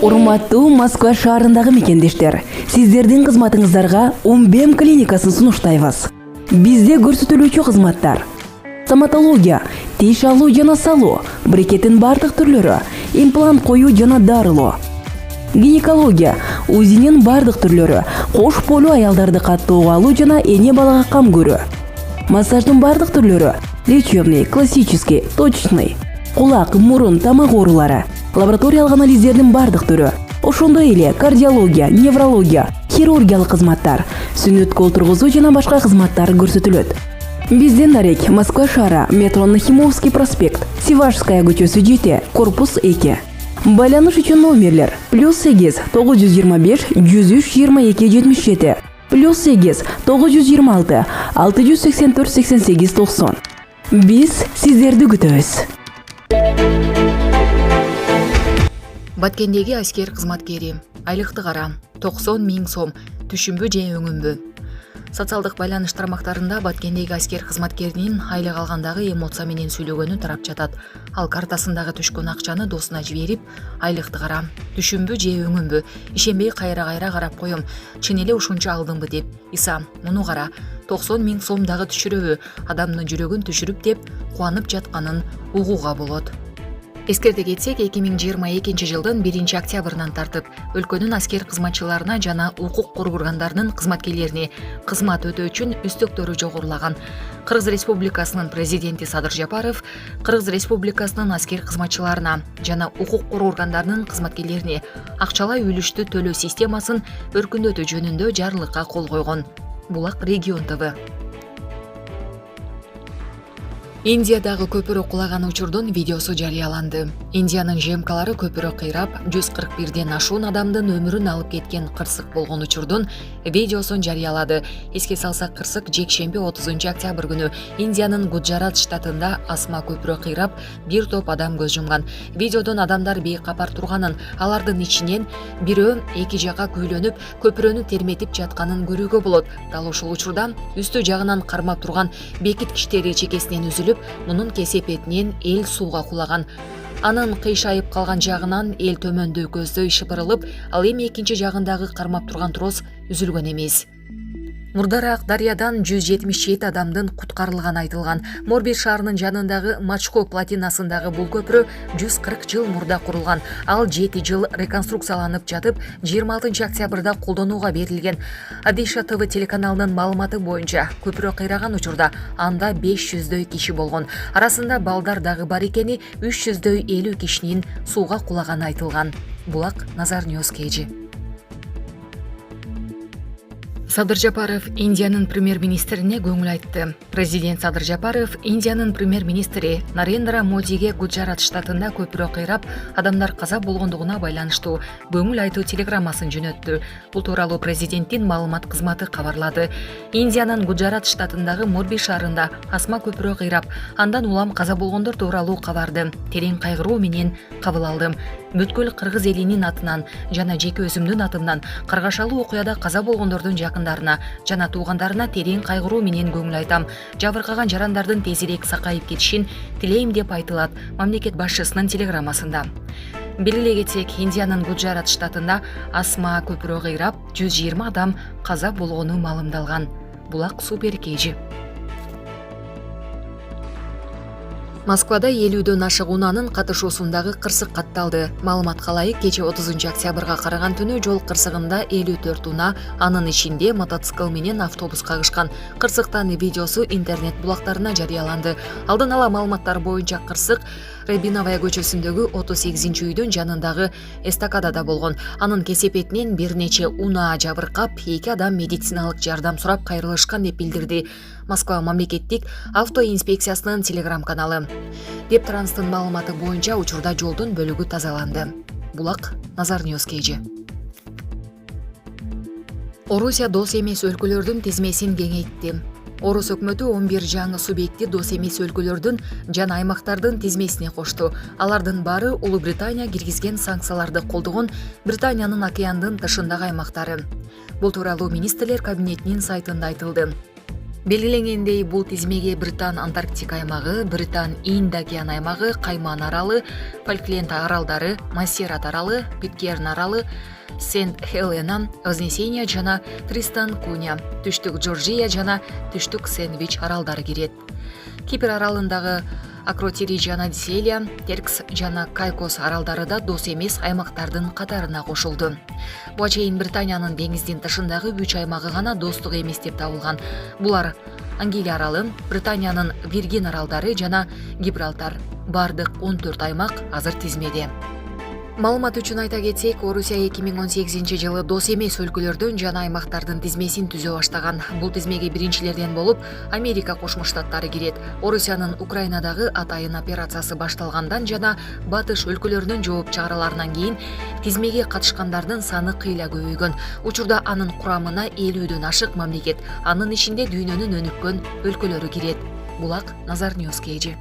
Урматтуу Москва шаарындагы мекендештер, сиздердин кызматыңыздарга Умбем клиникасын сунуштайбыз. Бизде көрсөтүлүүчү кызматтар: стоматология, тиш алуу жана салуу, брекеттин бардык түрлөрү, имплант коюу жана дарылоо. Гинекология, УЗИнин бардык түрлөрү, кош болуу аялдарды каттоого алуу жана эне балага кам көрүү. Массаждын бардык түрлөрү: лечебный, классический, точечный. Кулак, мурун, тамак оорулары, лабораториялык анализдердин бардык түрү, ошондой эле кардиология, неврология, хирургиялык кызматтар, сүннөткө отургузуу жана башка кызматтар көрсөтүлөт. Бизден дарек Москва шаары, метро Нахимовский проспект, Сивашская көчөсү 7, корпус 2. Байланыш үчүн номерлер: +8 925 103 22 77, +8 926 684 88 90. Биз сиздерди күтөбүз. Баткендеги аскер кызматкери, айлыкты кара, 90 000 сом, түшүнбү же өңүнбү. Социалдык байланыш тармактарында Баткендеги аскер кызматкеринин айлык алгандагы эмоция менен сүйлөгөнү тарап жатат. Ал картасындагы түшкөн акчаны досуна жиберип, айлыкты кара, түшүнбү же өңүнбү, ишенбей кайра карап коем, чын эле ушунча алдымбы деп. Иса, муну кара, 90 000 сом дагы түшүрөбү, адамдын жүрөгүн түшүрүп деп кубанып жатканын угууга болот. Эскерте кетсек, 2022 жылдын 1 октябрынан тартып, өлкөнүн аскер кызматчыларына жана укук коргоо органдарынын кызматкерлерине кызмат өтөө үчүн үстөктөрү жогорулаган. Кыргыз Республикасынын президенти Садыр Жапаров Кыргыз Республикасынын аскер кызматчыларына жана укук коргоо органдарынын кызматкерлерине акчалай үлүштү төлөө системасын өркүндөтүү жөнүндө жарлыкка кол койгон. Булак Регион ТВ. Индиядагы көпүрө кулаган учурдун видеосу жарыяланды. Индиянын ЖМКлары көпүрө кыйрап, 141ден ашуун адамдын өмүрүн алып кеткен кырсык болгон учурдун видеосун жарыялады. Эске салсак, кырсык жекшемби 30 октябрь күнү Индиянын Гуджарат штатында асма көпүрө кыйрап, бир топ адам көз жумган. Видеодон адамдар бейкапар турганын, алардын ичинен бирөө эки жакка күүлөнүп, көпүрөнү терметип жатканын көрүүгө болот. Дал ушул учурда үстү жагынан кармап турган бекиткичтери чекесинен үзүлүп, мунун кесепетинен эл сууга кулаган. Анын кыйшайып калган жагынан эл төмөндө көздөй шыпырылып, ал эми экинчи жагындагы кармап турган трос үзүлгөн эмес. Мурдараак дарыядан 177 адамдын куткарылганы айтылган. Морбир шаарынын жанындагы Мачко платинасындагы бул көпүрө 140 жыл мурда курулган. Ал 7 жыл реконструкцияланып жатып, 26 октябрда колдонууга берилген. Адиша ТВ телеканалынын маалыматы боюнча, көпүрө кыйраган учурда анда 500дөй киши болгон. Арасында балдар дагы бар экени, 350 кишинин сууга кулаганы айтылган. Булак Назар Ньюс Кейджи. Садыр Жапаров Индиянын премьер-министрине көңүл айтты. Президент Садыр Жапаров Индиянын премьер-министри Нарендра Модиге Гуджарат штатында көпүрө кыйрап, адамдар каза болгондугуна байланыштуу көңүл айтуу телеграммасын жөнөттү. Бул тууралуу президенттин маалымат кызматы кабарлады. Индиянын Гуджарат штатындагы Морби шаарында асма көпүрө кыйрап, андан улам каза болгондор тууралуу кабарды терең кайгыруу менен кабыл алдым. Бүткүл кыргыз элинин атынан жана жеке өзүмдүн атымдан каргашалуу окуяда каза болгондордун жакындарына жана туугандарына терең кайгыруу менен көңүл айтам. Жабыркаган жарандардын тезирээк сакайып кетишин тилейм деп айтылат мамлекет башчысынын телеграммасында. Белгилей кетсек, Индиянын Гуджарат штатында асма көпүрө кыйрап, 120 адам каза болгону маалымдалган. Булак Супер Кейджи. Москвада 50дөн ашык унаанын катышуусундагы кырсык катталды. Маалыматка ылайык, кечээ 30 октябрга караган түнү жол кырсыгында 54 унаа, анын ичинде мотоцикл менен автобус кагышкан. Кырсыктын видеосу интернет булактарына жарыяланды. Алдын ала маалыматтар боюнча кырсык Рябиновая көчөсүндөгү 38-үйдүн жанындагы эстакадада болгон. Анын кесепетинен бир нече унаа жабыркап, 2 адам медициналык жардам сурап кайрылышкан деп билдирди Москва мамлекеттик автоинспекциясынын телеграм каналы. Дептранстын маалыматы боюнча учурда жолдун бөлүгү тазаланды. Булак Назар Ньюс Кейджи. Орусия дос эмес өлкөлөрдүн тизмесин кеңейтти. Орус өкмөтү 11 жаңы субъекти дос эмес өлкөлөрдүн жана аймактардын тизмесине кошту. Алардын баары Улуу Британия киргизген санкцияларды колдогон Британиянын океандын тышындагы аймактары. Бул тууралуу министрлер кабинетинин сайтында айтылды. Белгиленгендей, бул тизмеге Британ Антарктика аймагы, Британ Инд океан аймагы, Кайман аралы, Фолкленд аралдары, Массерат аралы, Питкерн аралы, Сент-Хелена, Вознесение жана Тристан Куня, Түштүк Джорджия жана Түштүк Сэндвич аралдары кирет. Кипр аралындагы Акротири жана Диселия, Теркс жана Кайкос аралдары да дос эмес аймактардын катарына кошулду. Буга чейин Британиянын деңиздин тышындагы 3 аймагы гана достук эмес деп табылган. Булар Ангилия аралы, Британиянын Виргин аралдары жана Гибралтар. Бардык 14 аймак азыр тизмеде. Маалымат үчүн айта кетсек, Орусия 2018-жылы дос эмес өлкөлөрдөн жана аймактардын тизмесин түзө баштаган. Бул тизмеге биринчилерден болуп Америка Кошмо Штаттары кирет. Орусиянын Украинадагы атайын операциясы башталгандан жана батыш өлкөлөрүнүн жооп чараларынан кийин тизмеге катышкандардын саны кыйла көбөйгөн. Учурда анын курамына 50дөн ашык мамлекет, анын ичинде дүйнөнүн өнүккөн өлкөлөрү кирет. Булак Назар Ньюс Кейжи.